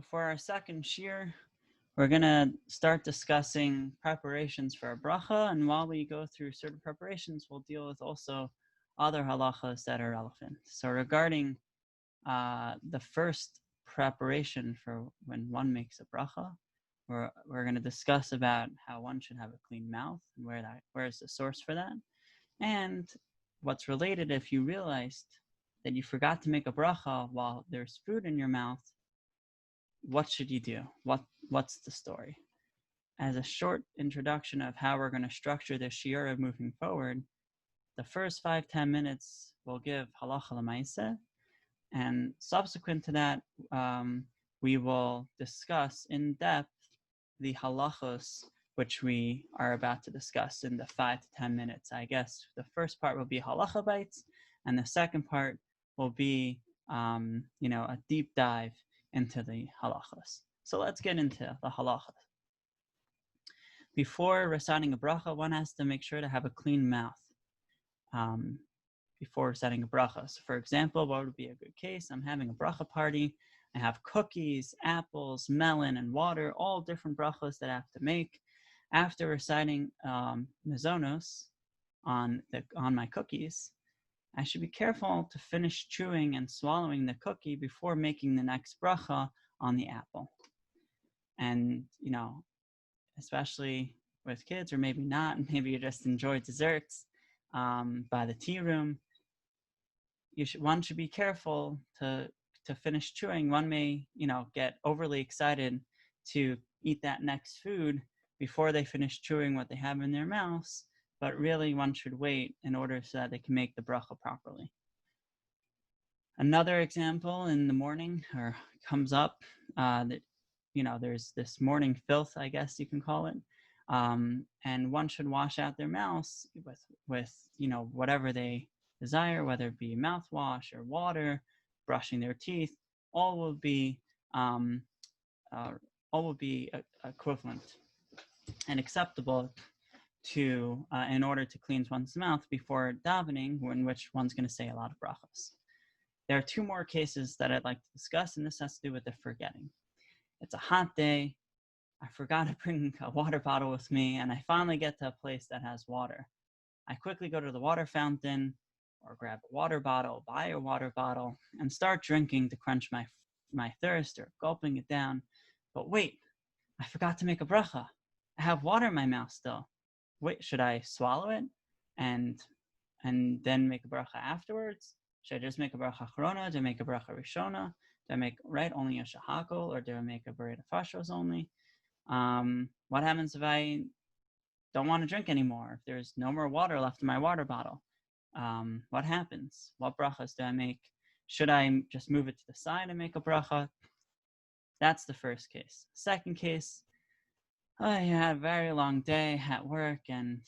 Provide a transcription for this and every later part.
before our second shiur, we're going to start discussing preparations for a bracha, and while we go through certain preparations, we'll deal with also other halachas that are relevant. So regarding the first preparation for when one makes a bracha, we're going to discuss about how one should have a clean mouth and where is the source for that, and what's related if you realized that you forgot to make a bracha while there's food in your mouth. What should you do? What's the story? As a short introduction of how we're going to structure the shiur moving forward, the first 5-10 minutes will give halacha l'maaseh, and subsequent to that, we will discuss in depth the halachos which we are about to discuss in the 5 to 10 minutes. I guess the first part will be halacha bites, and the second part will be a deep dive into the halachos. So let's get into the halachos. Before reciting a bracha, one has to make sure to have a clean mouth before reciting a bracha. So for example, what would be a good case? I'm having a bracha party. I have cookies, apples, melon, and water, all different brachos that I have to make. After reciting mizonos on my cookies, I should be careful to finish chewing and swallowing the cookie before making the next bracha on the apple. And, especially with kids, or maybe not, maybe you just enjoy desserts by the tea room, one should be careful to finish chewing. One may, get overly excited to eat that next food before they finish chewing what they have in their mouths, but really one should wait in order so that they can make the bracha properly. Another example in the morning comes up that, there's this morning filth, I guess you can call it, and one should wash out their mouths with whatever they desire, whether it be mouthwash or water, brushing their teeth. All will be equivalent and acceptable to in order to cleanse one's mouth before davening, in which one's going to say a lot of brachos. There are two more cases that I'd like to discuss, and this has to do with the forgetting. It's a hot day. I forgot to bring a water bottle with me, and I finally get to a place that has water. I quickly go to the water fountain or grab a water bottle, buy a water bottle, and start drinking to quench my thirst or gulping it down. But wait, I forgot to make a bracha. I have water in my mouth still. Wait, should I swallow it and then make a bracha afterwards? Should I just make a bracha achrona? Do I make a bracha rishona? Do I make only a shahakol, or do I make a bereit fashos only? What happens if I don't want to drink anymore? If there's no more water left in my water bottle, what happens? What brachas do I make? Should I just move it to the side and make a bracha? That's the first case. Second case, I had a very long day at work, and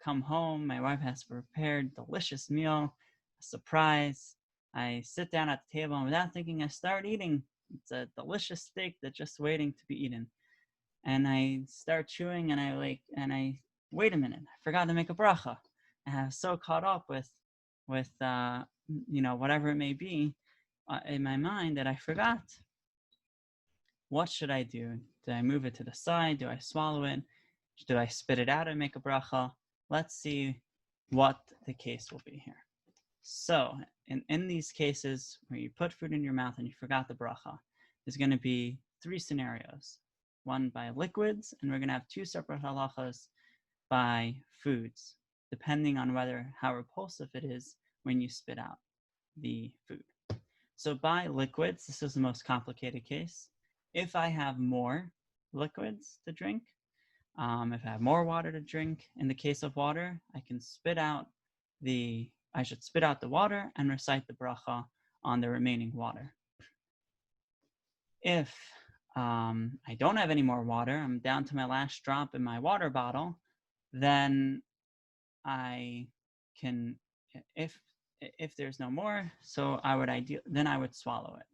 come home, my wife has prepared a delicious meal, a surprise. I sit down at the table, and without thinking, I start eating. It's a delicious steak that's just waiting to be eaten. And I start chewing, and I wait a minute, I forgot to make a bracha. I was so caught up with whatever it may be in my mind that I forgot. What should I do? Do I move it to the side? Do I swallow it? Do I spit it out and make a bracha? Let's see what the case will be here. So in these cases where you put food in your mouth and you forgot the bracha, there's going to be three scenarios. One by liquids, and we're going to have two separate halachas by foods, depending on how repulsive it is when you spit out the food. So by liquids, this is the most complicated case. If I have more liquids to drink, if I have more water to drink, in the case of water, I should spit out the water and recite the bracha on the remaining water. If I don't have any more water, I'm down to my last drop in my water bottle, then I can, if there's no more, so I would swallow it.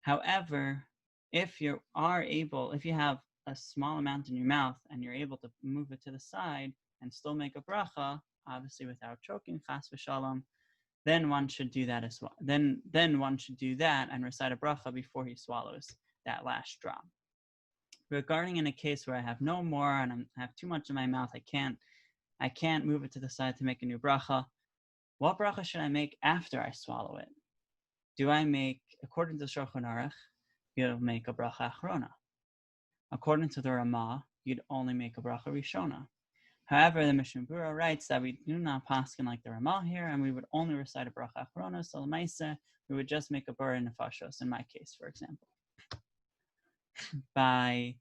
However, if you have a small amount in your mouth and you're able to move it to the side and still make a bracha, obviously without choking, chas v'shalom, then one should do that as well. Then one should do that and recite a bracha before he swallows that last drop. Regarding in a case where I have no more and I have too much in my mouth, I can't move it to the side to make a new bracha. What bracha should I make after I swallow it? Do I make, according to the Shulchan Aruch, you'll make a bracha achrona. According to the Ramah, you'd only make a bracha rishona. However, the Mishnah Berurah writes that we do not paskin like the Ramah here, and we would only recite a bracha achrona. So l'maaseh, we would just make a bura nefashos. In my case, for example, by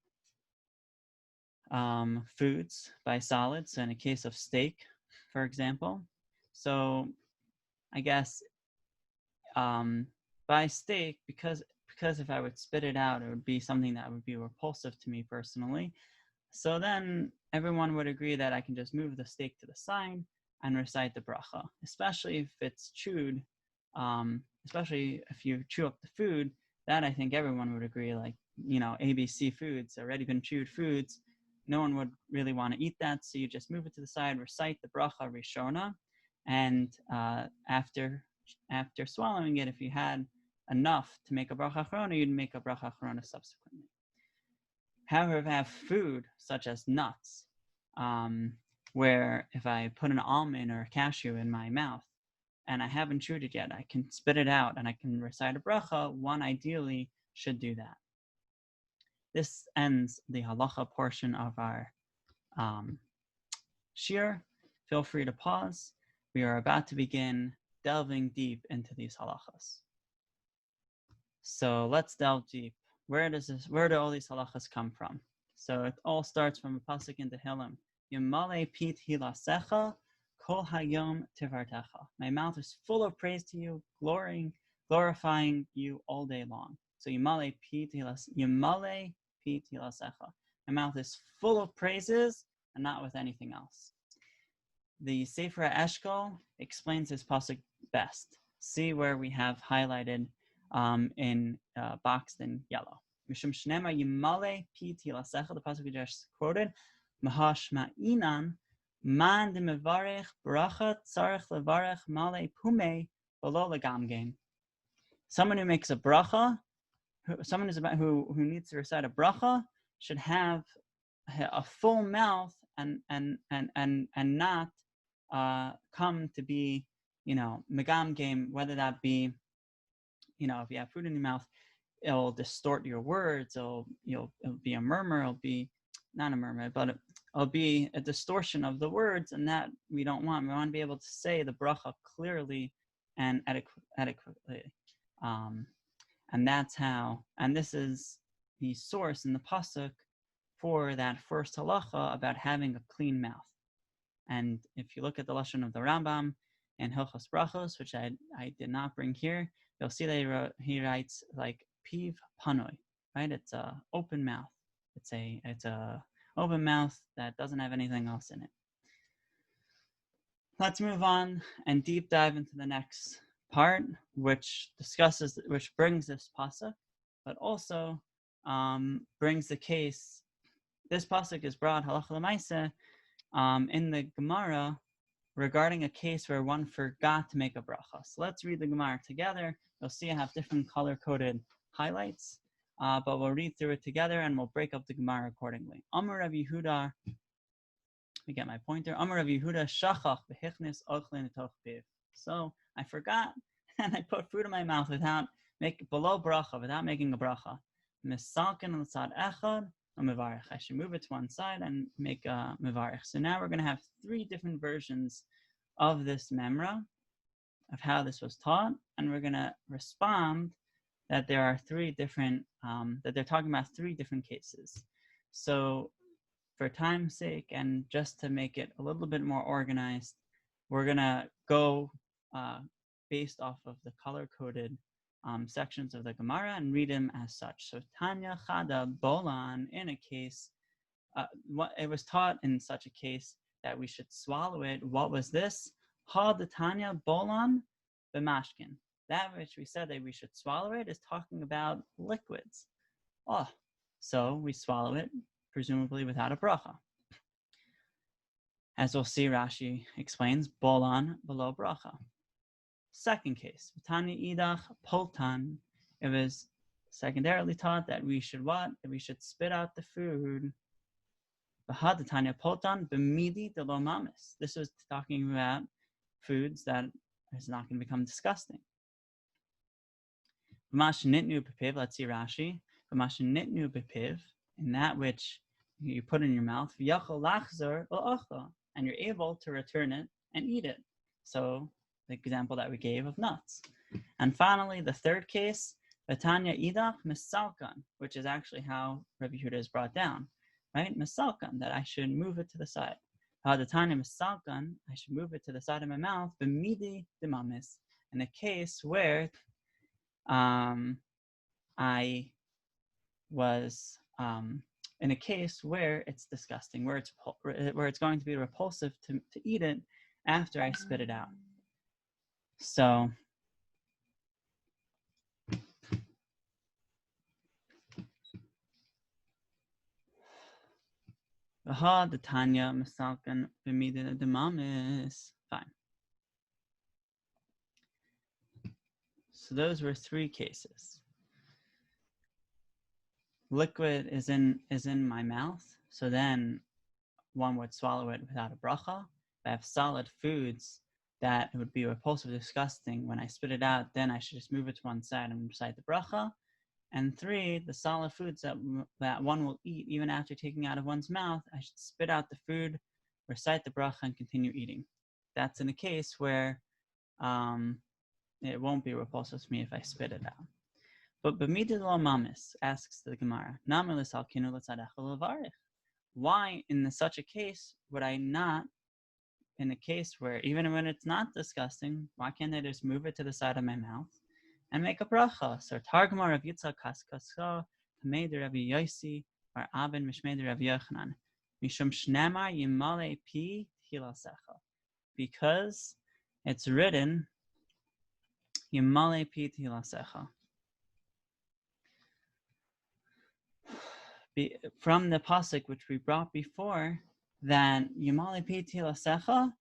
foods, by solids. So in a case of steak, for example, so I guess by steak, because if I would spit it out, it would be something that would be repulsive to me personally. So then everyone would agree that I can just move the steak to the side and recite the bracha, especially if it's chewed, especially if you chew up the food. That I think everyone would agree, like, ABC foods, already been chewed foods, no one would really want to eat that. So you just move it to the side, recite the bracha rishona, and after swallowing it, if you had enough to make a bracha achrona, you'd make a bracha achrona subsequently. However, if I have food such as nuts, where if I put an almond or a cashew in my mouth and I haven't chewed it yet, I can spit it out and I can recite a bracha, one ideally should do that. This ends the halacha portion of our shiur. Feel free to pause. We are about to begin delving deep into these halachas. So let's delve deep. Where do all these halachas come from? So it all starts from a pasuk in Tehillim. Yemlא pi tehilthicha kol hayom tivartecha. My mouth is full of praise to you, glorifying you all day long. So yemlא pi tehilthicha. My mouth is full of praises and not with anything else. The Sefer Eshkol explains this pasuk best. See where we have highlighted in boxed in yellow. Mishum shnema yimale pi tilasecha, the pasuk we just quoted, mahashma'inan man de mevarech bracha tzarech levarech male pume below legamgem. Someone who makes a bracha, who needs to recite a bracha, should have a full mouth and not come to be, megamgem, whether that be, if you have food in your mouth, it'll distort your words. It'll be a murmur. It'll be not a murmur, but it'll be a distortion of the words, and that we don't want. We want to be able to say the bracha clearly and adequately. And that's how. And this is the source in the pasuk for that first halacha about having a clean mouth. And if you look at the lashon of the Rambam and Hilchos Brachos, which I did not bring here, you'll see that he writes like piv panoi, right? It's a open mouth. It's a open mouth that doesn't have anything else in it. Let's move on and deep dive into the next part, which brings this pasuk, but also brings the case. This pasuk is brought halacha l'maaseh in the Gemara regarding a case where one forgot to make a bracha. So let's read the Gemara together. You'll see I have different color-coded highlights, but we'll read through it together and we'll break up the Gemara accordingly. Amar Rav Yehuda, let me get my pointer. Amar Rav Yehuda, shachach v'hichnis ochlin etoch piv. So I forgot and I put food in my mouth without making a bracha. Misalkin l'tzad echad. I should move it to one side and make a mevarich. So now we're going to have three different versions of this memra, of how this was taught, and we're going to respond that there are three different, that they're talking about three different cases. So for time's sake, and just to make it a little bit more organized, we're going to go based off of the color-coded sections of the Gemara and read them as such. So Tanya Chada Bolan, in a case, it was taught in such a case that we should swallow it. What was this? Ha the Tanya Bolan b'mashkin. That which we said that we should swallow it is talking about liquids. So we swallow it, presumably without a bracha. As we'll see, Rashi explains, Bolan below bracha. Second case, Tanya Idach Poltan, it was secondarily taught that we should what? That we should spit out the food. This was talking about foods that is not going to become disgusting. Let's see Rashi. In that which you put in your mouth, and you're able to return it and eat it. So the example that we gave of nuts. And finally, the third case, Betanya idach misalkan, which is actually how Rabbi Yehuda is brought down, right? Misalkan, that I should move it to the side. Betanya misalkan, I should move it to the side of my mouth. B'midi dimamis, in a case where I was in a case where it's disgusting, where it's going to be repulsive to eat it after I spit it out. So the Tanya misalkan b'midi dimamis. Fine. So those were three cases. Liquid is in my mouth, so then one would swallow it without a bracha. If I have solid foods that would be repulsive, disgusting, when I spit it out, then I should just move it to one side and recite the bracha. And three, the solid foods that one will eat even after taking out of one's mouth, I should spit out the food, recite the bracha, and continue eating. That's in a case where it won't be repulsive to me if I spit it out. But b'midi lo mamis asks the Gemara, why in such a case would I not, in a case where even when it's not disgusting, why can't I just move it to the side of my mouth and make a bracha? So Targumar of Yitzhak Kaskasa, Tamei Rabbi Yosi, or Abin Mishmei Rabbi Yochanan, Mishum Shnemar Yemlא pi tihilsecha, because it's written Yemlא pi tihilsecha. From the pasuk which we brought before, that Yemlא pi tihilsecha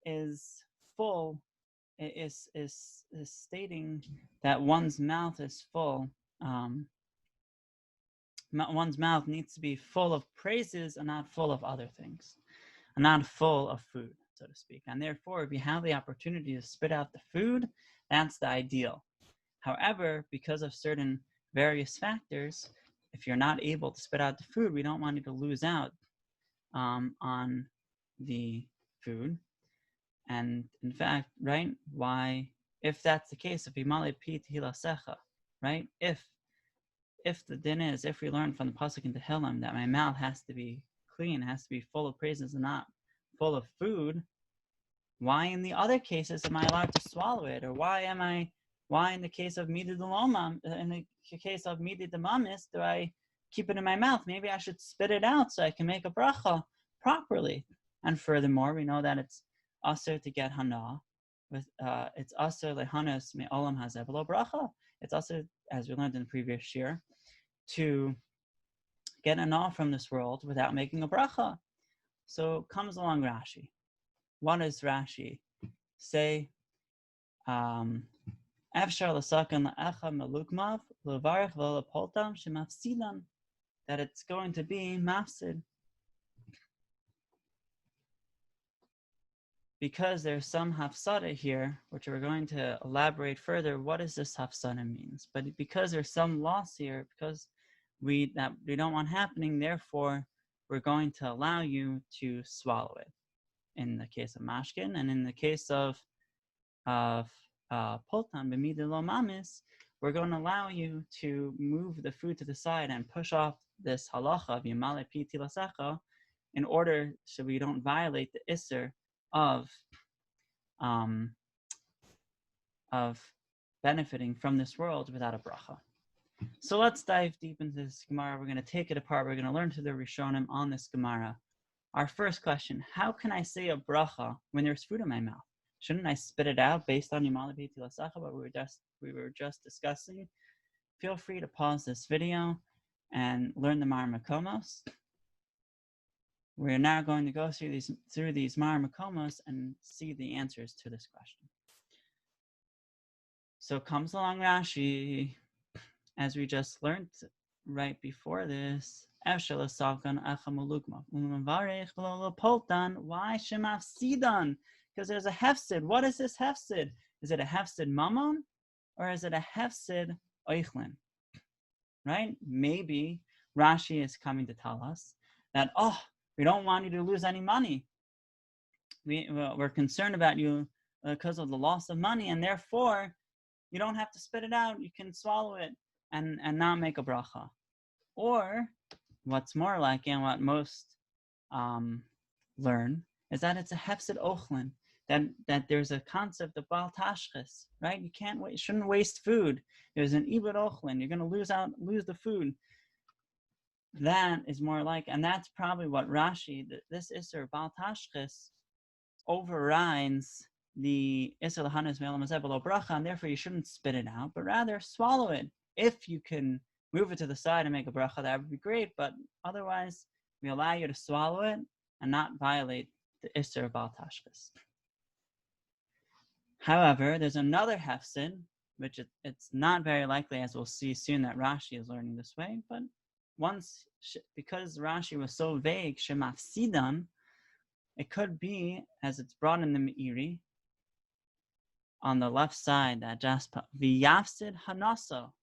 is full, is stating that one's mouth is full. One's mouth needs to be full of praises and not full of other things, and not full of food, so to speak. And therefore, if you have the opportunity to spit out the food, that's the ideal. However, because of certain various factors, if you're not able to spit out the food, we don't want you to lose out on the food. And in fact, right, why, if that's the case, if Yemlא pi tihilsecha, right, if the din is, if we learn from the pasuk in Tehillim that my mouth has to be clean, has to be full of praises and not full of food, why in the other cases am I allowed to swallow it? Or why in the case of midi delomam, in the case of midi demamis, do I keep it in my mouth? Maybe I should spit it out so I can make a bracha properly. And furthermore, we know that it's aser to get hana. It's aser lehanas me'olam hazeh v'lo bracha. It's aser, as we learned in the previous shiur, to get hana from this world without making a bracha. So comes along Rashi. What does Rashi say? Afshar l'sakan la'echa melukmav levarich v'lo poltam shemafsidan, that it's going to be mafsid, because there's some hafsada here, which we're going to elaborate further. What does this hafsada means? But because there's some loss here, because we don't want happening, therefore we're going to allow you to swallow it. In the case of mashkin, and in the case of poltan b'midi lo mamis, we're going to allow you to move the food to the side and push off this halacha of Yemlא pi tihilsecha, in order so we don't violate the isser of benefiting from this world without a bracha. So let's dive deep into this Gemara. We're going to take it apart. We're going to learn to the Rishonim on this Gemara. Our first question: how can I say a bracha when there's food in my mouth? Shouldn't I spit it out based on Yemlã pi tihilsecha, what we were just discussing? Feel free to pause this video and learn the Mar Makomos. We're now going to go through these Mar Makomos and see the answers to this question. So comes along Rashi. as we just learned right before this, why shemafsidan? Because there's a hefsid. What is this hefsid? Is it a hefsid mammon or is it a hefsid oichlin? Right? Maybe Rashi is coming to tell us that, we don't want you to lose any money. We're concerned about you because of the loss of money, and therefore you don't have to spit it out. You can swallow it and not make a bracha. Or what's more like, and what most learn, is that it's a hefsid ochlin, that there's a concept of bal tashchis, right? You shouldn't waste food. There's an ibud ochlin. You're going to lose the food. That is more like, and that's probably what Rashi, this Isser bal tashchis, overrides the Isser l'hanes me'olam hazeh below bracha, and therefore you shouldn't spit it out, but rather swallow it. If you can move it to the side and make a bracha, that would be great, but otherwise we allow you to swallow it and not violate the Isser of bal tashchis. However, there's another hefsid, which it's not very likely, as we'll see soon, that Rashi is learning this way, but because Rashi was so vague, shemafsidan, it could be, as it's brought in the Meiri, on the left side, that just v'yafsid hanaso,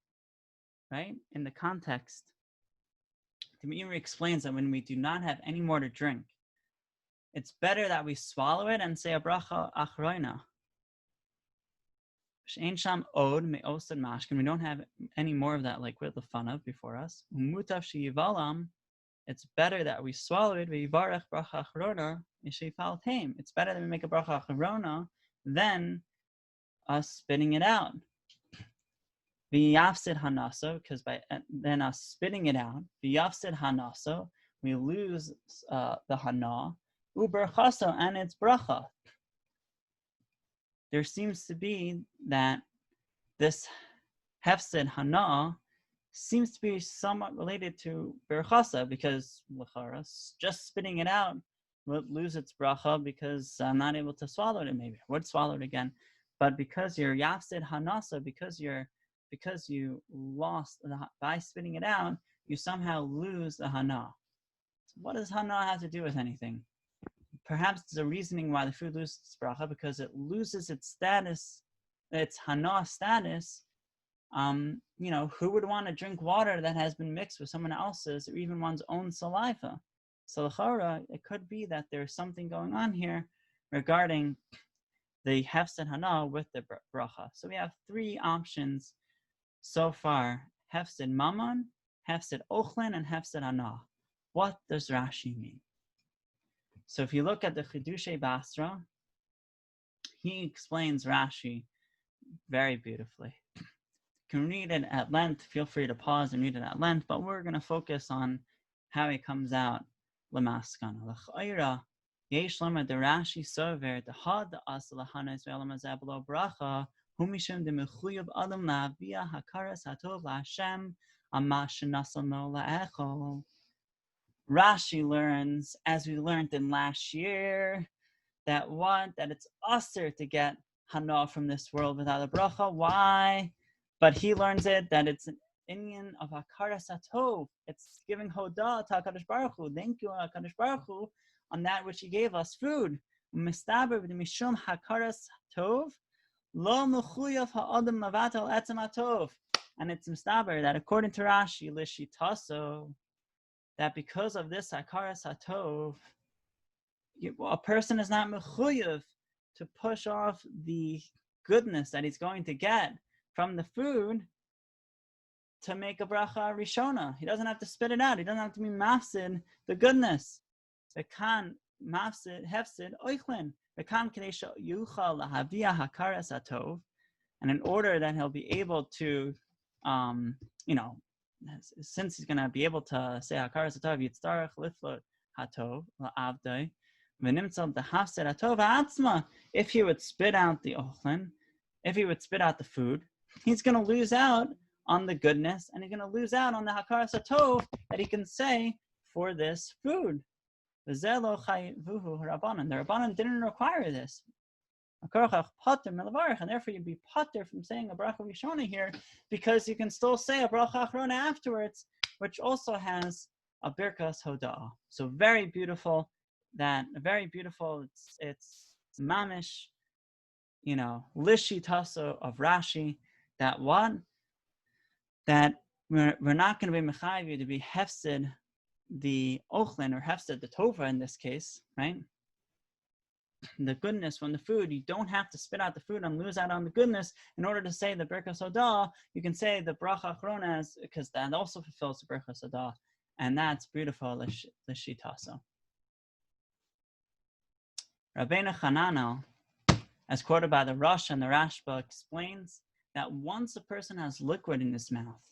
right? In the context, the Meiri explains that when we do not have any more to drink, it's better that we swallow it and say a bracha achroina. She'ein sham od me'osad mashkin. We don't have any more of that liquid lefanav before us. Umutav sheyivalam. It's better that we swallow it. V'yivarech bracha achrona yishayfal tame. It's better that we make a bracha achrona than us spitting it out. V'yafsid hanaso, because by then us spitting it out, v'yafsid hanaso, we lose the hana. Uberchaso, and it's bracha. There seems to be that this hefsid hana seems to be somewhat related to berchasa, because just spitting it out would lose its bracha because I'm not able to swallow it. Maybe I would swallow it again, but because you're yafsid hanasa, because you lost by spitting it out, you somehow lose the hana. So what does hana have to do with anything? Perhaps there's a reasoning why the food loses its bracha, because it loses its status, its hana status. Who would want to drink water that has been mixed with someone else's or even one's own saliva? So l'chara, it could be that there's something going on here regarding the hefsid hana with the bracha. So we have three options so far: hefsid mammon, hefsid ochlin, and hefsid hana. What does Rashi mean? So if you look at the Chidushei Basra, he explains Rashi very beautifully. You can read it at length. Feel free to pause and read it at length, but we're going to focus on how it comes out. L'maskana. L'chayra, yesh lama de Rashi sover, de had de asal hanes ve'elam hazeh below bracha, humishim de mechuyav adam la'aviyah hakaras hatov la'Hashem, amma shenasal no la'echol. Rashi learns, as we learned in last year, that it's usher to get hana from this world without a bracha. Why? But he learns it that it's an inyan of hakaras hatov. It's giving hodah to HaKadosh Baruch Hu. Thank you, HaKadosh Baruch Hu, on that which he gave us, food. Mistaber v'mishum hakaras hatov, lo mechuyav ha'adam lavatal etzem hatov. And it's mistaber that according to Rashi, lishitaso, that because of this hakaras hatov, a person is not mechuyav to push off the goodness that he's going to get from the food to make a bracha rishona. He doesn't have to spit it out. He doesn't have to be mafsid the goodness. V'kan mafsid hefsid oichlin. V'kan kadesha yuchal lahavia hakaras hatov. And in order that he'll be able to, since he's going to be able to say hakaras hatov, yitzarech liflot hatov la'avdoi, v'nimtzal dehafsid hatov ha'atzma. If he would spit out the ochlin, if he would spit out the food, he's going to lose out on the goodness, and he's going to lose out on the hakaras hatov that he can say for this food. The Rabbanan didn't require this. And therefore you'd be pater from saying a bracha rishona here, because you can still say a bracha achrona afterwards, which also has a birkas hoda'ah. So very beautiful. It's mamish, lishi taso of Rashi, that we're not going to be mechayiv to be hefsid the ochlin, or hefsid the tova in this case, right? The goodness from the food. You don't have to spit out the food and lose out on the goodness in order to say the birkas hoda'ah. You can say the bracha achrona, because that also fulfills the birkas hoda'ah, and that's beautiful lishi taso. Rabbeinu Hananel, as quoted by the Rosh and the Rashba, explains that once a person has liquid in his mouth,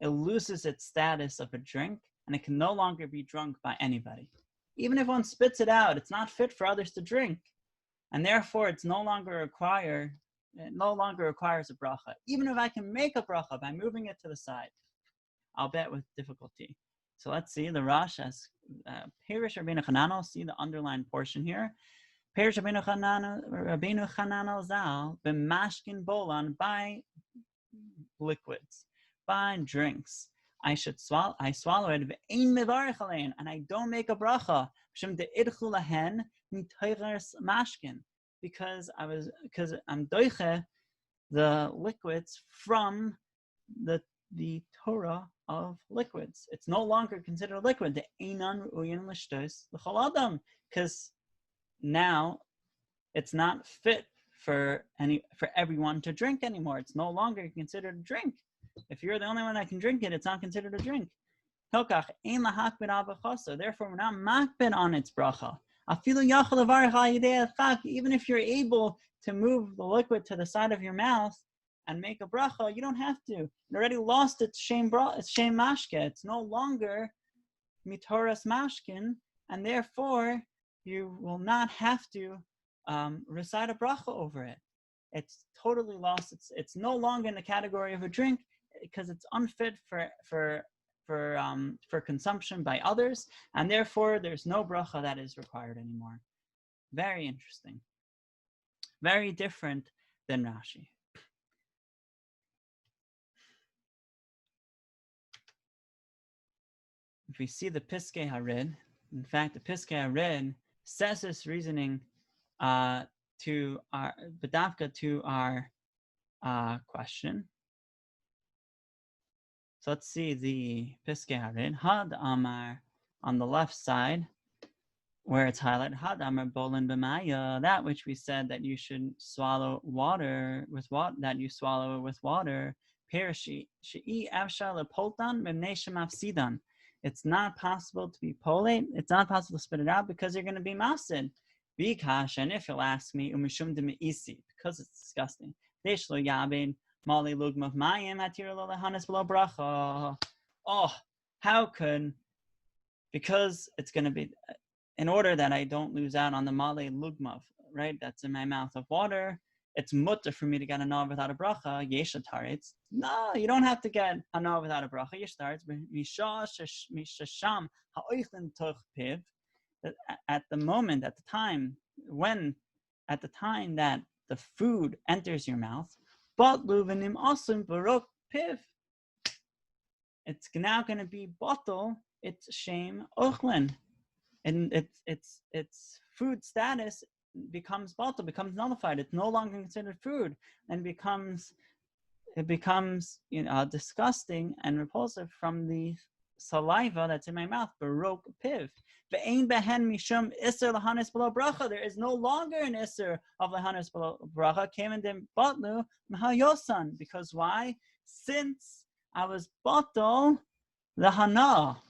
it loses its status of a drink, and it can no longer be drunk by anybody. Even if one spits it out, it's not fit for others to drink, and therefore it no longer requires a bracha. Even if I can make a bracha by moving it to the side, I'll bet with difficulty. So let's see, the Rosh as Perish Rabbeinu Hananel, see the underlined portion here. Perish Rabbeinu Hananel Zal, b'mashkin bolan, by liquids, by drinks. I swallow it, and I don't make a bracha, because I'm doiche the liquids from the Torah of liquids. It's no longer considered a liquid, the einan u'yin l'shtos l'chol adam, because now it's not fit for everyone to drink anymore. It's no longer considered a drink. If you're the only one that can drink it, it's not considered a drink. Therefore, we're not makbid on its bracha. Even if you're able to move the liquid to the side of your mouth and make a bracha, you don't have to. It already lost its shem mashke. It's no longer mitoras mashkin, and therefore you will not have to recite a bracha over it. It's totally lost. It's no longer in the category of a drink, because it's unfit for consumption by others, and therefore there's no bracha that is required anymore. Very interesting. Very different than Rashi. If we see the Piskei Harid, in fact, the Piskei Harid says this reasoning to our bedavka, to our question. So let's see the Piskei Harid. Had Amar on the left side, where it's highlighted. Had Amar bolin b'maya, that which we said that you should swallow water with water, that you swallow with water. Perishi she'i avshar lepoltan b'nei shemafsidan. It's not possible to be polate. It's not possible to spit it out because you're going to be mafsid. Bikash, and if you'll ask me, umishum de meisi, because it's disgusting. Deshlo yabin. Oh, how could, because it's going to be, in order that I don't lose out on the male lugmav, right? That's in my mouth of water. It's mutter for me to get a hana without a bracha. Yesha taritz. No, you don't have to get a hana without a bracha. Yesh taritz. Mishasham ha'oichlin toch piv. At the moment, at the time that the food enters your mouth, but luvenim asim barok piv. It's now going to be bottle. It's shame ochlin, and its food status becomes bottle, becomes nullified. It's no longer considered food, and it becomes disgusting and repulsive from the saliva that's in my mouth. Barok piv. Ve'ein behen mishum iser lahanis below bracha. There is no longer an iser of lahanis below bracha. Came in dem batlu mahayosan. Because why? Since I was bottle the hana.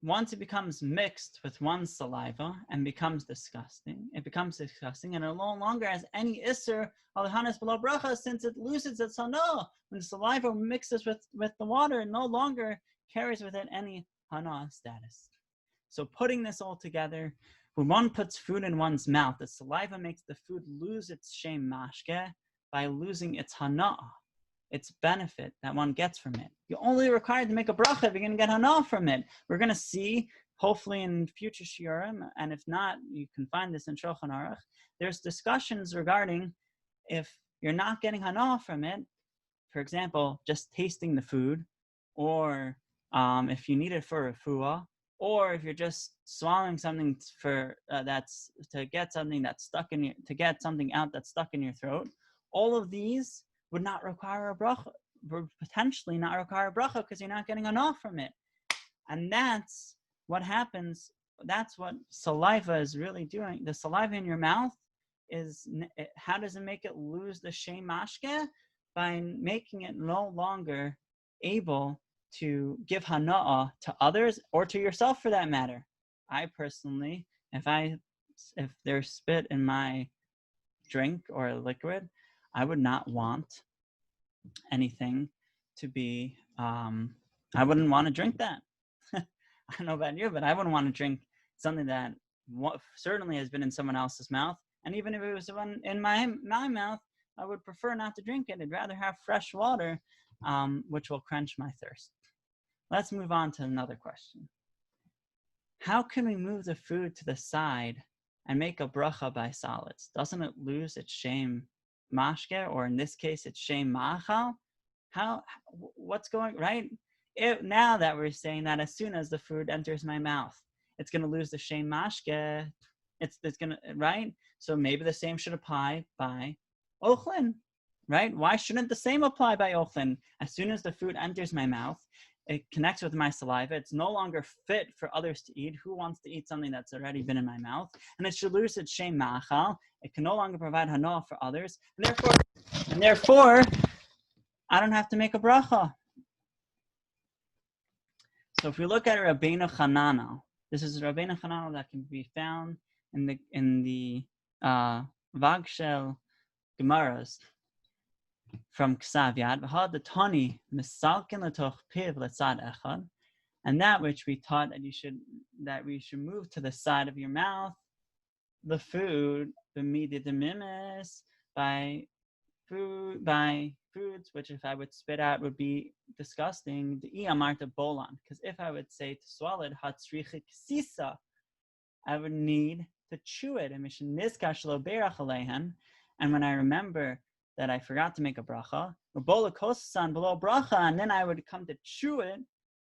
Once it becomes mixed with one's saliva and becomes disgusting, and it no longer has any isser of the hanas below bracha, since it loses its hana. When the saliva mixes with the water, it no longer carries with it any hana status. So putting this all together, when one puts food in one's mouth, the saliva makes the food lose its shem mashke by losing its hana. its benefit that one gets from it. You're only required to make a bracha if you're going to get hana from it. We're going to see, hopefully in future shiurim, and if not, you can find this in Shulchan Aruch. There's discussions regarding if you're not getting hana from it, for example, just tasting the food, or if you need it for refuah, or if you're just swallowing something for that's to get something that's stuck in your, to get something out that's stuck in your throat. All of these would not require a bracha, would potentially not require a bracha because you're not getting enough from it. And that's what happens. That's what saliva is really doing. The saliva in your mouth is, how does it make it lose the shem mashke? By making it no longer able to give hana'ah to others or to yourself for that matter. I personally, if there's spit in my drink or liquid, I would not want anything to be, I wouldn't want to drink that. I don't know about you, but I wouldn't want to drink something that certainly has been in someone else's mouth. And even if it was one in my mouth, I would prefer not to drink it. I'd rather have fresh water, which will quench my thirst. Let's move on to another question. How can we move the food to the side and make a bracha by solids? Doesn't it lose its shem mashke, or in this case, its shem ma'achal? What's going, right? Now that we're saying that as soon as the food enters my mouth, it's going to lose the shem mashke. It's going to, right? So maybe the same should apply by ochlin, right? Why shouldn't the same apply by ochlin? As soon as the food enters my mouth, it connects with my saliva. It's no longer fit for others to eat. Who wants to eat something that's already been in my mouth? And it should lose its shem ma'achal. It can no longer provide hana for others. And therefore, I don't have to make a bracha. So if we look at Rabbeinu Hananel, this is Rabbeinu Hananel that can be found in the Vagshel Gemaras from Ksav Yad, v'had the tani misalkin letoch piv letzad echad, and that which we taught that we should move to the side of your mouth, the food, b'midi demimis, by foods which if I would spit out would be disgusting. The iamarta bolan, because if I would say to swallow it, hatzrichik sisa, I would need to chew it. And when I remember that I forgot to make a bracha, below bracha, and then I would come to chew it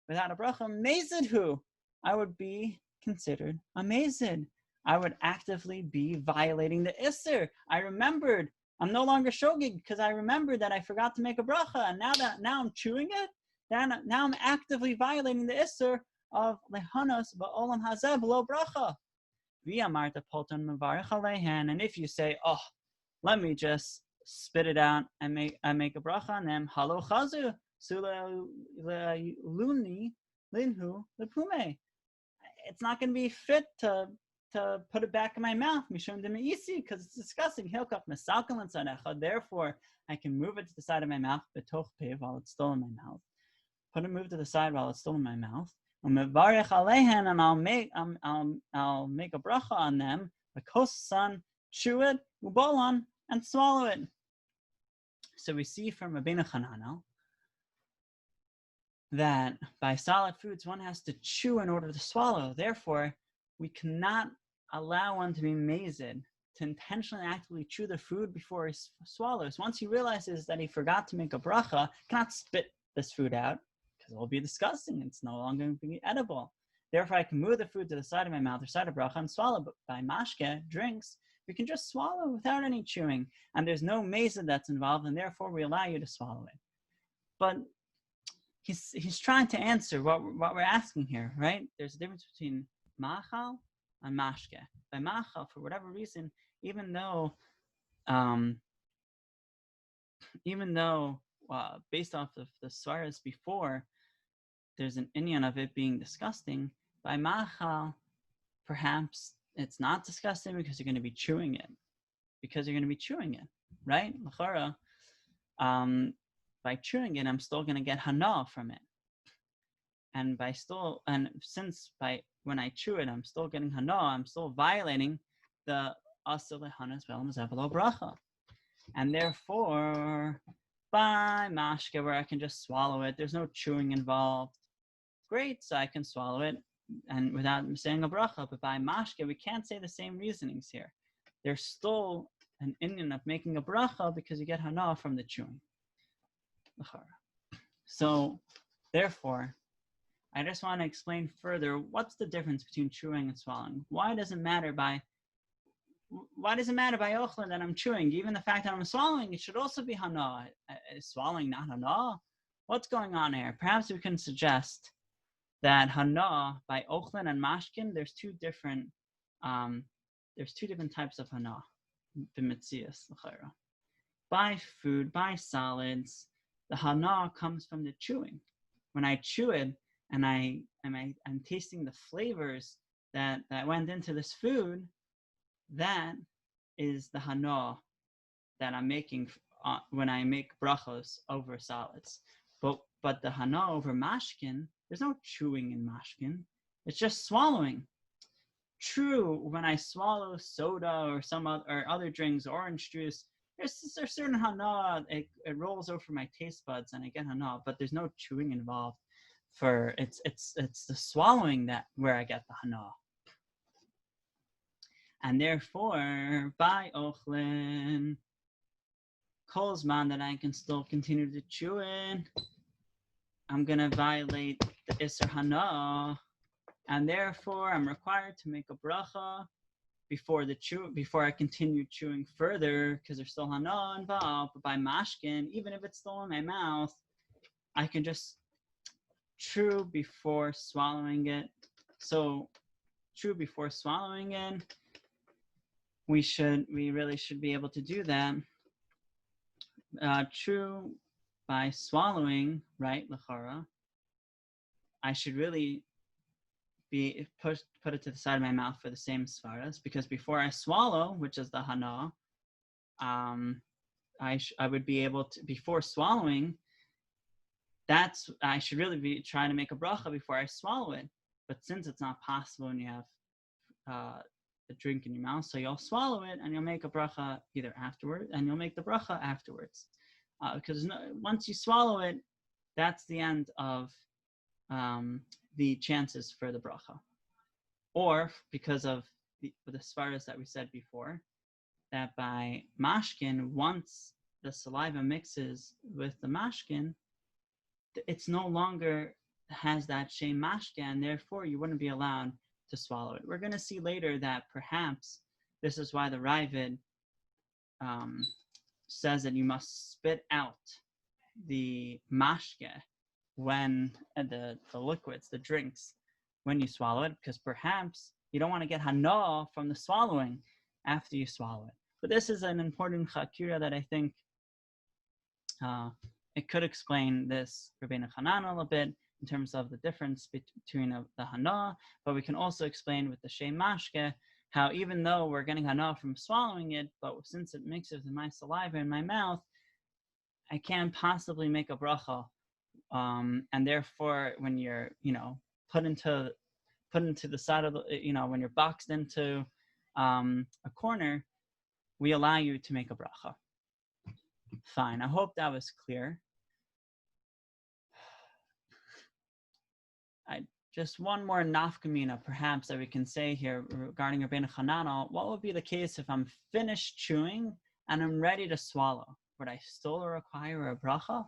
without a bracha, mazidhu, I would be considered a mazid. I would actively be violating the isser. I remembered. I'm no longer shogig because I remembered that I forgot to make a bracha, and now I'm chewing it. Now I'm actively violating the isser of lehanos ba'olam hazeh below bracha. And if you say, oh, let me just spit it out and make a bracha on them, halo chazu luni linhu lepume. It's not going to be fit to put it back in my mouth, mishum demeisi, because it's disgusting. Therefore, I can move it to the side of my mouth, betoch pev, while it's still in my mouth. Move to the side while it's still in my mouth. And I'll make a bracha on them, son, chew it, ubolon, and swallow it. So we see from Rabbeinu Hananel that by solid foods one has to chew in order to swallow. Therefore, we cannot allow one to be mazed, to intentionally actively chew the food before he swallows. Once he realizes that he forgot to make a bracha, cannot spit this food out, because it will be disgusting. It's no longer going to be edible. Therefore, I can move the food to the side of my mouth or side of bracha and swallow. But by mashke, drinks, we can just swallow without any chewing. And there's no meza that's involved, and therefore we allow you to swallow it. But he's trying to answer what we're asking here, right? There's a difference between machal and mashke. By machal, for whatever reason, even though based off of the svaras before, there's an inyan of it being disgusting. By machal, perhaps it's not disgusting because you're going to be chewing it. Right? L'chara, by chewing it, I'm still going to get hana from it. And when I chew it, I'm still getting hana, I'm still violating the asur lehanas ve'elam zeh below bracha. And therefore, By mashke, where I can just swallow it, there's no chewing involved. Great, so I can swallow it and without saying a bracha. But by mashke, we can't say the same reasonings here. There's still an inyan of making a bracha because you get hana from the chewing. So, therefore, I just want to explain further what's the difference between chewing and swallowing. Why does it matter by ochlin that I'm chewing? Even the fact that I'm swallowing, it should also be hana. Is swallowing not hana? What's going on here? Perhaps we can suggest that hana by ochlin and mashkin, there's two different types of hana. By food, by solids, the hana comes from the chewing. When I chew it and I'm tasting the flavors that went into this food, that is the hana that I'm making when I make brachos over solids. But the hana over mashkin, there's no chewing in mashkin. It's just swallowing. True, when I swallow soda or some other drinks, orange juice, there's certain hana. It rolls over my taste buds and I get hana, but there's no chewing involved. It's the swallowing where I get the hana. And therefore, by ochlin, kolzman that I can still continue to chew in, I'm gonna violate the iser hana, and therefore I'm required to make a bracha before I continue chewing further, because there's still hana involved. But by mashkin, even if it's still in my mouth, I can just chew before swallowing it. So chew before swallowing it, we really should be able to do that. Chew by swallowing, right, l'chara, I should really be put it to the side of my mouth for the same svaras, because before I swallow, which is the hana, I would be able to, before swallowing, I should really be trying to make a bracha before I swallow it. But since it's not possible when you have a drink in your mouth, so you'll swallow it and you'll make a bracha either afterward, and you'll make the bracha afterwards. Because once you swallow it, that's the end of the chances for the bracha. Or because of the svaras that we said before, that by mashkin, once the saliva mixes with the mashkin, it's no longer has that shem mashkin, and therefore you wouldn't be allowed to swallow it. We're going to see later that perhaps this is why the Ravid says that you must spit out the mashke when the liquids, the drinks, when you swallow it, because perhaps you don't want to get hana from the swallowing after you swallow it. But this is an important chakira that I think it could explain this Rabbeinu Hanan a little bit in terms of the difference between the hana, but we can also explain with the shem mashke how even though we're getting hana from swallowing it, but since it mixes with my saliva in my mouth, I can't possibly make a bracha. And therefore, when you're, put into the side of the, when you're boxed into a corner, we allow you to make a bracha. Fine. I hope that was clear. Just one more nafkamina, perhaps, that we can say here regarding Rabbeinu Hananel. What would be the case if I'm finished chewing and I'm ready to swallow? Would I still require a bracha?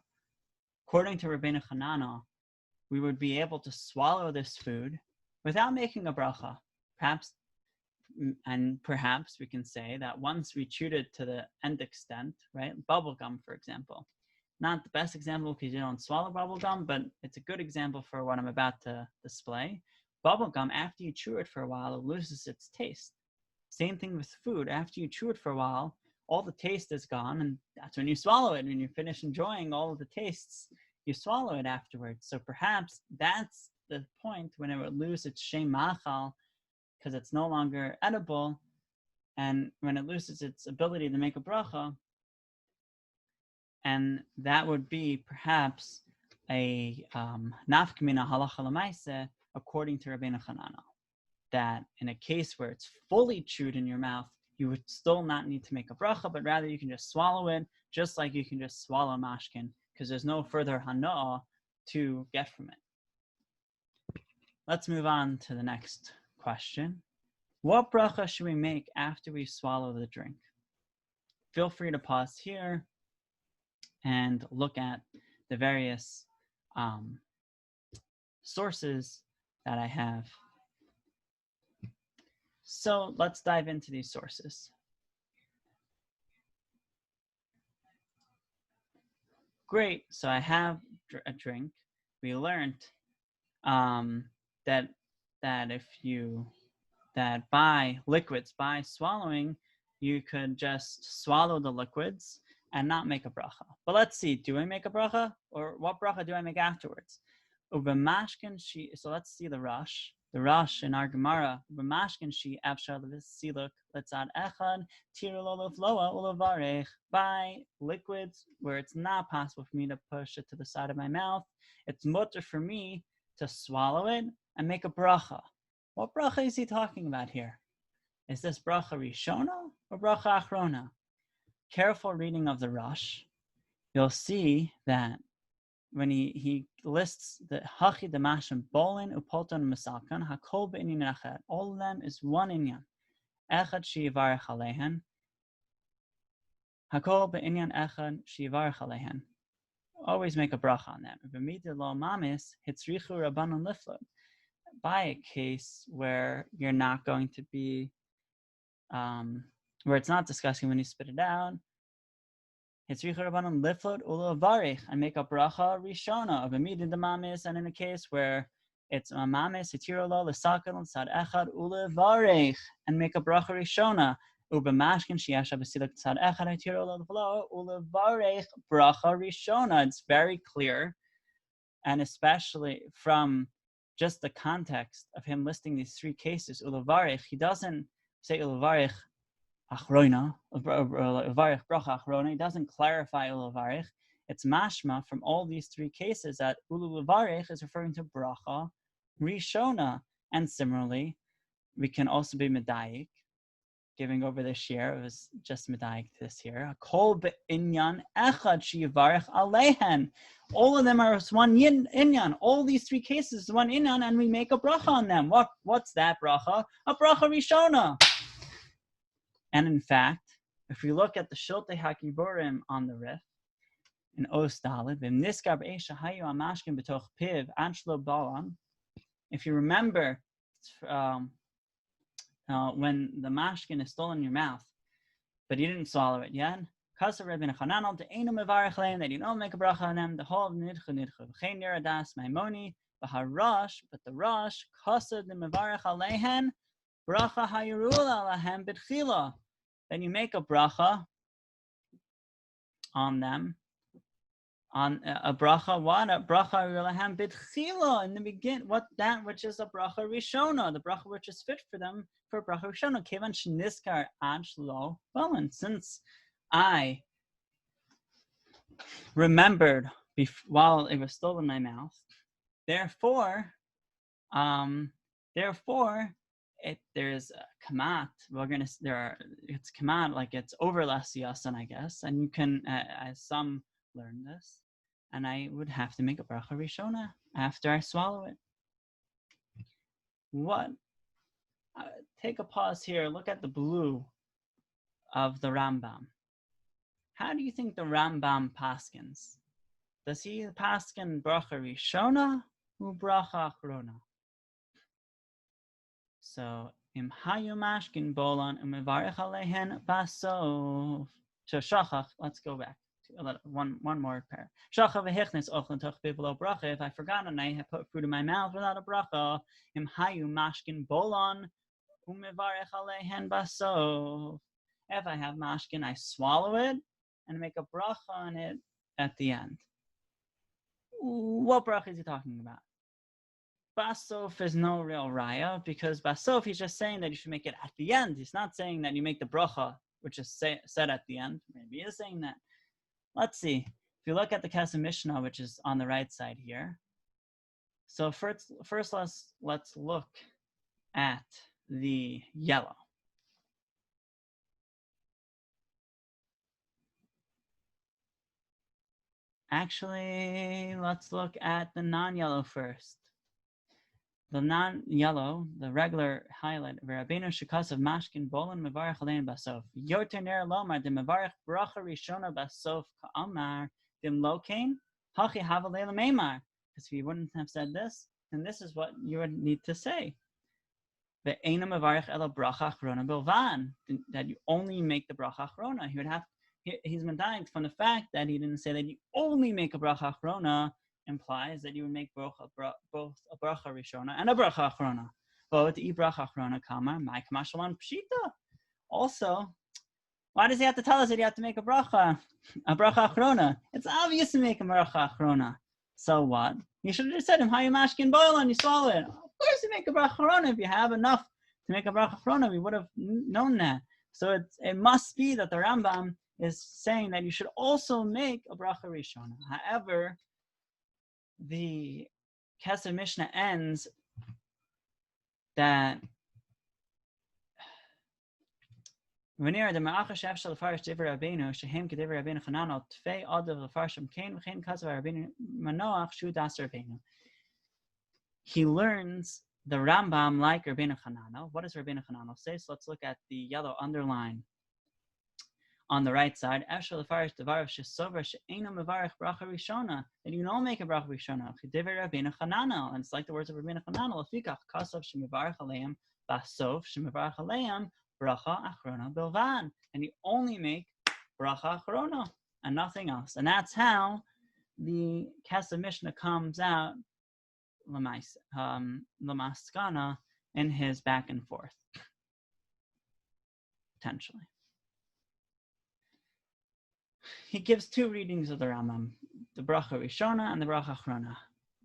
According to Rabbeinu Hananel, we would be able to swallow this food without making a bracha. Perhaps we can say that once we chewed it to the end extent, right? Bubble gum, for example. Not the best example because you don't swallow bubble gum, but it's a good example for what I'm about to display. Bubble gum, after you chew it for a while, it loses its taste. Same thing with food. After you chew it for a while, all the taste is gone, and that's when you swallow it. When you finish enjoying all of the tastes, you swallow it afterwards. So perhaps that's the point when it would lose its shem machal, because it's no longer edible, and when it loses its ability to make a bracha. And that would be perhaps a nafkamina halacha l'maaseh according to Rabbeinu Hananel, that in a case where it's fully chewed in your mouth, you would still not need to make a bracha, but rather you can just swallow it, just like you can just swallow mashkin, because there's no further hana'ah to get from it. Let's move on to the next question. What bracha should we make after we swallow the drink? Feel free to pause here and look at the various sources that I have. So let's dive into these sources. Great, so I have a drink. We learned that by liquids, by swallowing, you could just swallow the liquids and not make a bracha. But let's see, do I make a bracha? Or what bracha do I make afterwards? So let's see the Rosh. The Rosh in our Gemara, by liquids where it's not possible for me to push it to the side of my mouth, it's mutter for me to swallow it and make a bracha. What bracha is he talking about here? Is this bracha Rishona or bracha Achrona? Careful reading of the Rosh, you'll see that when he lists the Hachi Damashim Bolin Upolton Masalkan Hakol Be'inyan Echad, all of them is one inyan. Echad Shivarech Alehen. Hakol Be'inyan Echad Shivarech Alehen. Always make a bracha on them. B'mida lo mamis hitzrichu rabbanon liflot. By a case where you're not going to be, where it's not discussing when you spit it out, hitzrichu rabbanon liflot ulevarich, and make a bracha rishona of b'mida mamis, and in a case where it's mamis hitiro lo l'sakel l'tzad echad ulevarich, and make a bracha rishona. Ubemashkin sheyasha b'silak tzad echad hitiro lo l'vlo ulevarich bracha rishona. It's very clear, and especially from just the context of him listing these three cases, ulevarich, he doesn't say ulevarich achrona, ulevarich bracha achrona. He doesn't clarify ulevarich. It's mashma from all these three cases that ulevarich is referring to bracha rishona. And similarly, we can also be medayik, giving over this year. It was just medayik this year. Kol be'inyan echad sheyivarech alehen. All of them are one inyan. All these three cases is one inyan, and we make a bracha on them. What's that bracha? A bracha rishona. And in fact, if we look at the Shiltei HaKiburim on the Rif, in Os Daled, v'niskar b'eisha hayu amashkin b'toch piv anshlo balam. If you remember, when the mashkin is still in your mouth, but you didn't swallow it yet, that you don't make a bracha on them, the whole nidchu nidchu. V'chein yeradas maimoni, v'harash, but the Rosh, kasad l'mevarech alehen, bracha hayirula alahem b'tchila. Then you make a bracha on them, on a bracha, what? A bracha hayirulahem b'tchila, in the beginning, that which is a bracha rishona, the bracha which is fit for them, for bracha rishona, kevan sheniskar ad shlo balan. Since I remembered while it was still in my mouth, therefore, there's a kamat. It's kamat, like it's over less yasan, I guess, and you can, as some learn this, and I would have to make a bracha rishona after I swallow it. Take a pause here. Look at the blue of the Rambam. How do you think the Rambam paskins? Does he paskin bracha rishona or bracha achrona? So, im hayu mashkin bolan umevarech alehen basov. So shachach, let's go back. One more pair. Shachach v'hichnes ochlen toch bivlo bracha. If I forgot and I have put food in my mouth without a bracha, im hayu mashkin bolan umevarech alehen basov. If I have mashkin, I swallow it and make a bracha on it at the end. What bracha is he talking about? Basof is no real raya, because Basof, he's just saying that you should make it at the end. He's not saying that you make the bracha, which is said at the end. Maybe he's saying that. Let's see. If you look at the Kesef Mishnah, which is on the right side here. So first let's look at the yellow. Actually, let's look at the non-yellow first. The non-yellow, the regular highlight, Rabbeinu shekasav mashkin bolan mevarach alein basof. Yoter ner lomar de mevarach bracha rishona basof ka'amar dim lokain hachi havalei meimar. Because if you wouldn't have said this, then this is what you would need to say. Ve'ena mevarach ela bracha achrona bilvan. That you only make the bracha achrona. He would have. He's medayik from the fact that he didn't say that you only make a bracha achrona. Implies that you would make both a bracha rishona and a bracha achrona. Both the bracha achrona kamar my kamashalan pshita. Also, why does he have to tell us that you have to make a bracha achrona? It's obvious to make a bracha achrona. So what? You should have just said him how you mashkin boil and you swallow it. Of course, you make a bracha achrona. If you have enough to make a bracha achrona, we would have known that. So it must be that the Rambam is saying that you should also make a bracha rishona. However, the Kesef Mishnah ends that V'nir the Ma'acha Shefshel Lefarish Divrei Rabbeinu Shehem K'Divrei Rabbeinu Chananel Tfei Adav Lefarshim Kain V'chein Kazav Rabbeinu Manoach Shu Das Rabbeinu. He learns the Rambam like Rabbeinu Chananel. What does Rabbeinu Chananel say? So let's look at the yellow underline on the right side. Efshel Lefarish Devarav Shesover She'enu Mevarich Bracha Rishona. That you don't make a bracha Rishona. K'Divrei Rabbeinu Chananel. And it's like the words of Rabbeinu Chananel. Lefikach Kasav Shemevarich Aleim Basof Shemevarich Aleim Bracha achrona bilvan, and you only make bracha achrona and nothing else. And that's how the Kesef Mishnah comes out lamaskana in his back and forth, potentially. He gives two readings of the Rambam, the bracha rishona and the bracha achrona.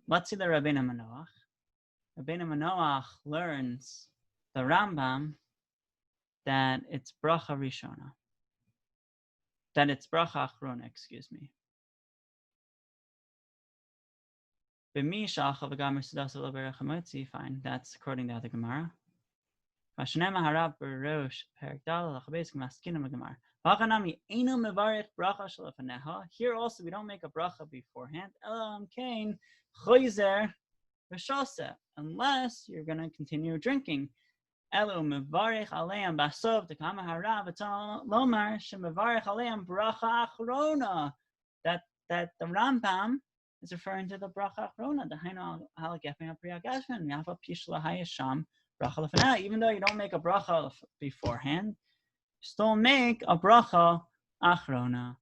Let's see the Rabbeinu Manoach. Rabbeinu Manoach learns the Rambam that it's bracha rishona, that it's bracha achrona, excuse me. Fine, that's according to the Gemara. Here also we don't make a bracha beforehand, unless you're going to continue drinking. That the Rambam is referring to the bracha achrona. Even though you don't make a bracha beforehand, you still make a bracha achrona.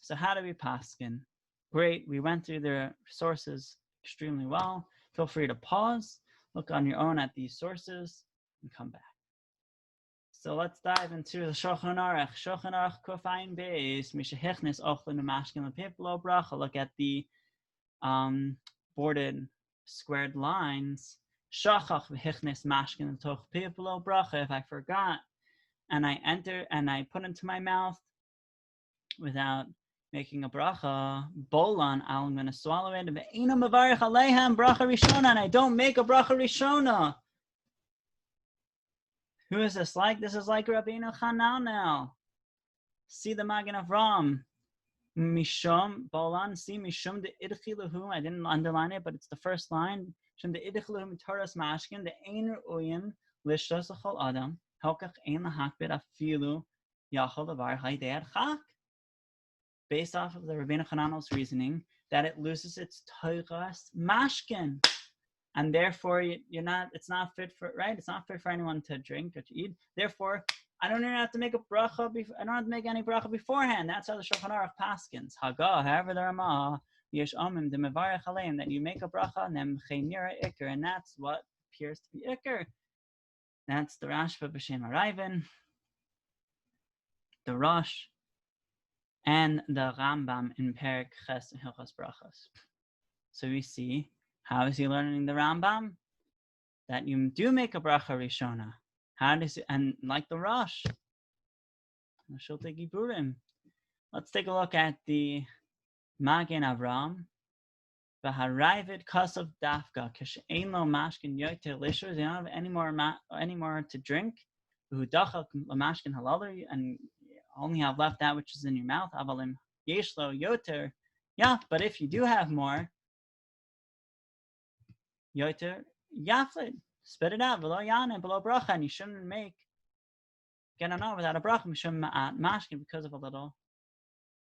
So how do we paskin? Great, we went through the sources extremely well. Feel free to pause. Look on your own at these sources and come back. So let's dive into the Shulchan Aruch. Shulchan Aruch Kofayin Beis Mishahechnes Ochlin Mashkin Lepiplo Bracha. Look at the boarded squared lines. Shachach v'Hechnes Mashkin Toch Piplo Bracha. If I forgot and I enter and I put into my mouth without making a bracha, bolan, I'm going to swallow it. Ve'ena mevarich aleihem bracha rishona, and I don't make a bracha rishona. Who is this like? This is like Rabbeinu Chananel. See the Magen Avram. Mishum, bolan, see Mishum de idchiluhu. I didn't underline it, but it's the first line. Mishum de idchiluhu mitaras mashkin, de ein ru'uyim lishtos l'chol adam, hokach ein lahakbid afilu yachol levar haydei adchak. Based off of the Rabbeinu Chananel's reasoning, that it loses its toiras mashkin, and therefore it's not fit for anyone to drink or to eat. Therefore, I don't even have to make a bracha. I don't have to make any bracha beforehand. That's how the Shulchan Aruch paskins. Haga, however, the Ramah yesh omim de mevarech aleim, that you make a bracha nemchenira ikar, and that's what appears to be ikar. That's the Rashba b'shem Arayvin, the Rosh, and the Rambam in Perek Ches and Hilchos Brachos. So we see, how is he learning the Rambam? That you do make a bracha rishona. How does it, and like the Rosh, let's take a look at the Magen Avram. V'harayvid kasav dafka k'she'ein lo mashkin yoter lishur. They don't have any more to drink. V'hu dachak l'mashkin halalu, and only have left that which is in your mouth. Avalim yeshlo yoter, yeah, but if you do have more, yoter yaflid, spit it out, below yane, below bracha, and you shouldn't get on without a bracha, mashkin, because of a little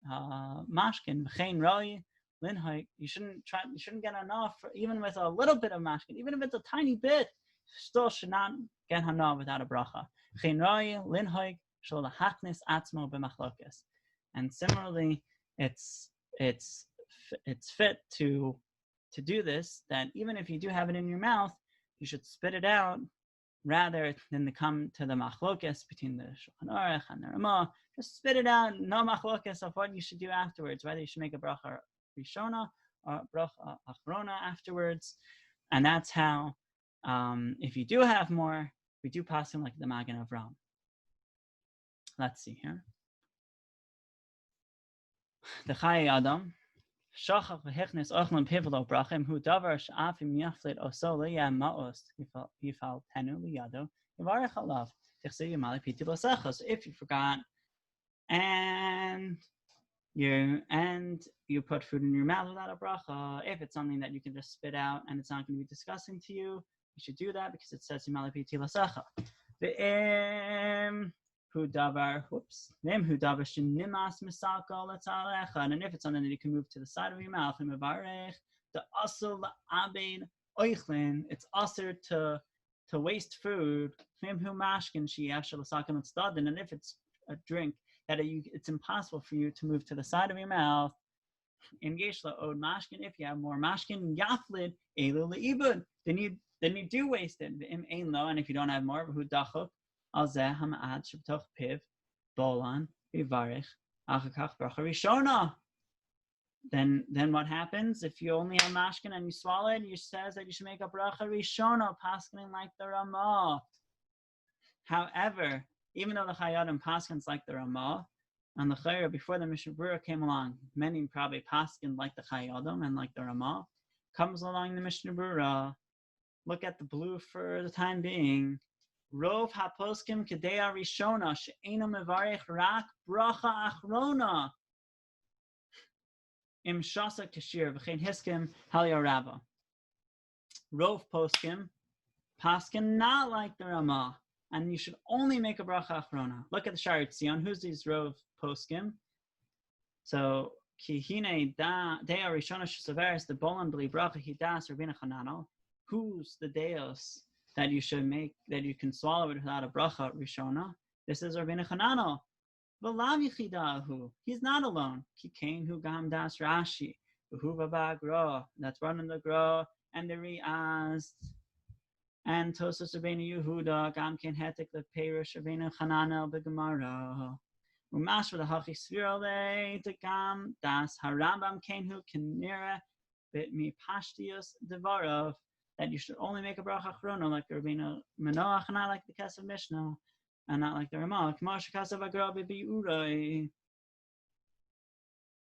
mashkin, v'chein roi, linhoik. You shouldn't get enough, even with a little bit of mashkin, even if it's a tiny bit, still should not get hana without a bracha. V'chein roi, linhoik, shol lahachnis atzmo b'machlokes. And similarly, it's fit to do this, that even if you do have it in your mouth, you should spit it out rather than to come to the machlokes between the Shulchan Aruch and the Ramah. Just spit it out, no machlokes of what you should do afterwards, whether you should make a bracha rishona or bracha achrona afterwards. And that's how, if you do have more, we do pass him like the Magen Avraham. Let's see here. The Chai Adam. Shachach v'hechnes ochlan pivelo brachim hu davar sh'afim yaflit oso le'yam ma'os yifal tenu liyado yivarech alav tichse yemali piti l'secha. So if you forgot and you put food in your mouth without a bracha, if it's something that you can just spit out and it's not going to be disgusting to you, you should do that because it says yemali piti l'secha. And if it's something that you can move to the side of your mouth, it's usher to waste food. And if it's a drink that it's impossible for you to move to the side of your mouth, if you have more mashkin, then you do waste it. And if you don't have more, then what happens if you only have mashkin and you swallow it? You says that you should make a bracha rishona, paskening like the Ramah. However, even though the Chayadim paskins like the Ramah, and the Chayra before the Mishnah Berurah came along, many probably paskin like the Chayadim and like the Ramah, comes along the Mishnah Berurah. Look at the blue for the time being. Rov haposkim kedea rishona she'ena mevarech rak bracha achrona im shasa kashir v'chein hiskim halyarava. Rov poskim not like the Ramah, and you should only make a bracha achrona. Look at the Sha'ar Tzion. Who's these Rov poskim? So ki hine dea rishona shesaveres the bolan b'li bracha hidas Rabbeinu Chananel. Who's the deos that you should make, that you can swallow it without a bracha rishona? This is Rabbeinu Chananel. V'lav yichidahu. He's not alone. Ki kain hu gam das Rashi. V'hu v'ba gra. That's one in the gra and the Riaz. And Tosas Rabbeinu Yehuda gam kain hetek leperush Rabbeinu Chananel b'gemara. Umash v'lahachi svirale tegam das harambam kain hu kenira bit mi pashtius devarav. That you should only make a bracha achrona like the Rabbeinu Manoach, and not like the Kesef Mishnah, and not like the Ramah. K'mar shekasav agra b'bi'urai.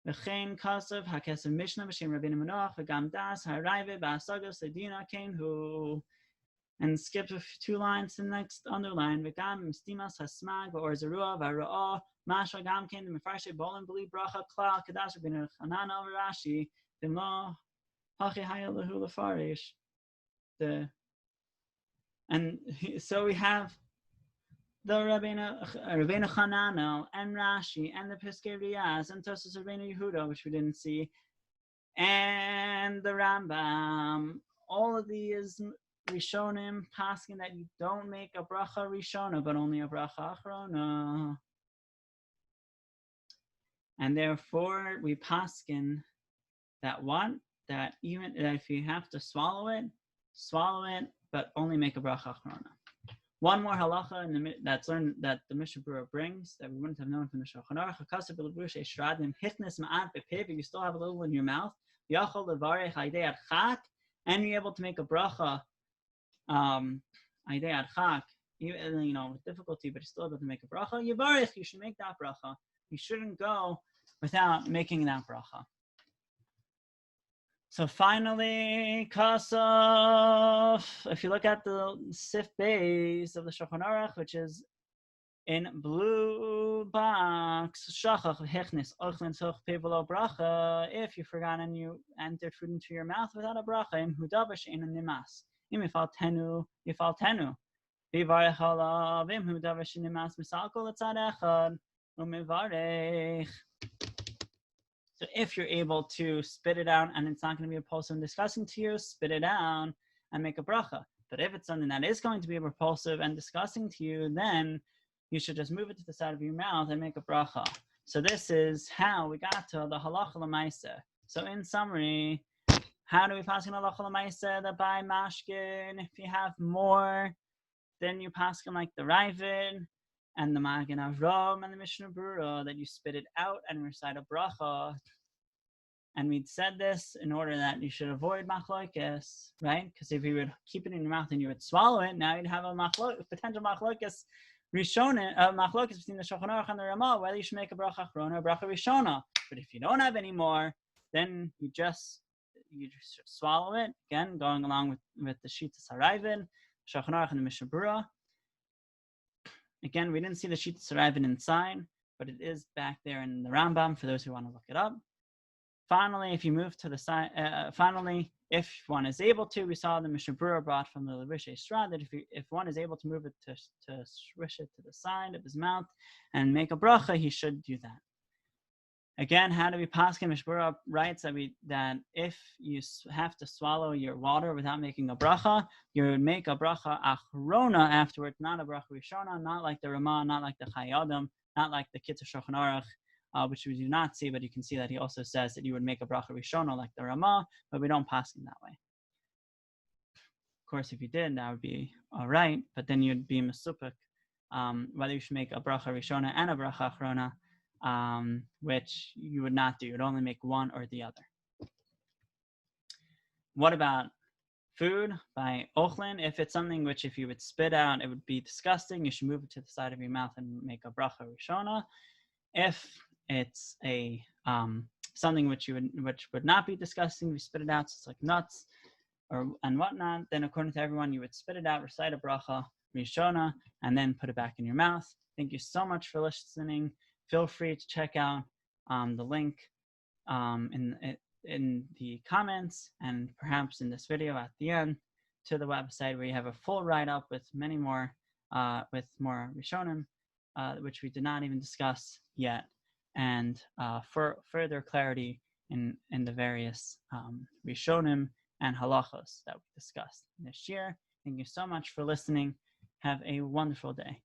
V'chein kasav ha'kesef Mishnah b'shem Rabbeinu Manoach v'gam das ha'raive ba'asagos l'dina kenhu. And skip two lines to the next underline. V'gam mistimas ha'smag v'or zerua v'ara'ah masha gam ken d'mefarshe bolen b'li bracha klal kedas Rabbeinu Chananel v'Rashi v'mlo hachi haya lehu l'farish. So we have the Rabbeinu Chananel and Rashi and the Piskei Riaz and Tosas Rabbeinu Yehuda, which we didn't see, and the Rambam. All of these Rishonim paskin that you don't make a bracha Rishona, but only a bracha Achrona. And therefore we paskin that even if you have to swallow it, but only make a bracha achrona. One more halacha that's learned that the Mishnah Berurah brings that we wouldn't have known from the Shulchan Aruch. You still have a little in your mouth. And you're able to make a bracha, with difficulty, but you're still able to make a bracha. You should make that bracha. You shouldn't go without making that bracha. So finally, Kasaf, if you look at the Sif Beis of the Shulchan Aruch, which is in blue box, shachach v'hichnis ochlin toch pevelo bracha. If you forgot and you entered food into your mouth without a bracha, im hudavish in a nimas. Im yifal tenu. Vivarech alav im hudavish in nimas misalko letzad echad umivarech. So if you're able to spit it out and it's not going to be repulsive and disgusting to you, spit it out and make a bracha. But if it's something that is going to be repulsive and disgusting to you, then you should just move it to the side of your mouth and make a bracha. So this is how we got to the halacha l'maisa. So in summary, how do we pass in halacha l'maisa that by mashkin, if you have more, then you pass like the Ravid and the Magen Avram and the Mishnah Berurah, that you spit it out and recite a bracha. And we'd said this in order that you should avoid machlokes, right? Because if you would keep it in your mouth and you would swallow it, now you'd have a potential machlokes machlokes between the Shulchan Aruch and the Ramah, whether you should make a bracha achrona or bracha rishona. But if you don't have any more, then you just swallow it. Again, going along with the Shitas Haravid, Shulchan Aruch and the Mishnah Berurah. Again, we didn't see the Shitas Haravid inside, but it is back there in the Rambam for those who want to look it up. Finally, if you move to the side, if one is able to, we saw the Mishnah Berurah brought from the Levishe Stra that if one is able to move it to swish it to the side of his mouth and make a bracha, he should do that. Again, how do we paskin? Mishnah Berurah writes that if you have to swallow your water without making a bracha, you would make a bracha achrona afterwards, not a bracha rishona, not like the Ramah, not like the Chayyim, not like the Kitzur Shulchan Aruch, which we do not see, but you can see that he also says that you would make a bracha rishona like the Ramah, but we don't pass him that way. Of course, if you did, that would be all right, but then you'd be mesupik, whether you should make a bracha rishona and a bracha achrona, which you would not do. You would only make one or the other. What about food by ochlin? If it's something which if you would spit out, it would be disgusting, you should move it to the side of your mouth and make a bracha rishona. If it's a something which would not be disgusting, you spit it out, so it's like nuts and whatnot, then according to everyone, you would spit it out, recite a bracha rishona, and then put it back in your mouth. Thank you so much for listening. Feel free to check out the link in the comments and perhaps in this video at the end to the website where you have a full write-up with many more with more rishonim, which we did not even discuss yet, and for further clarity in the various rishonim and halachos that we discussed this year. Thank you so much for listening. Have a wonderful day.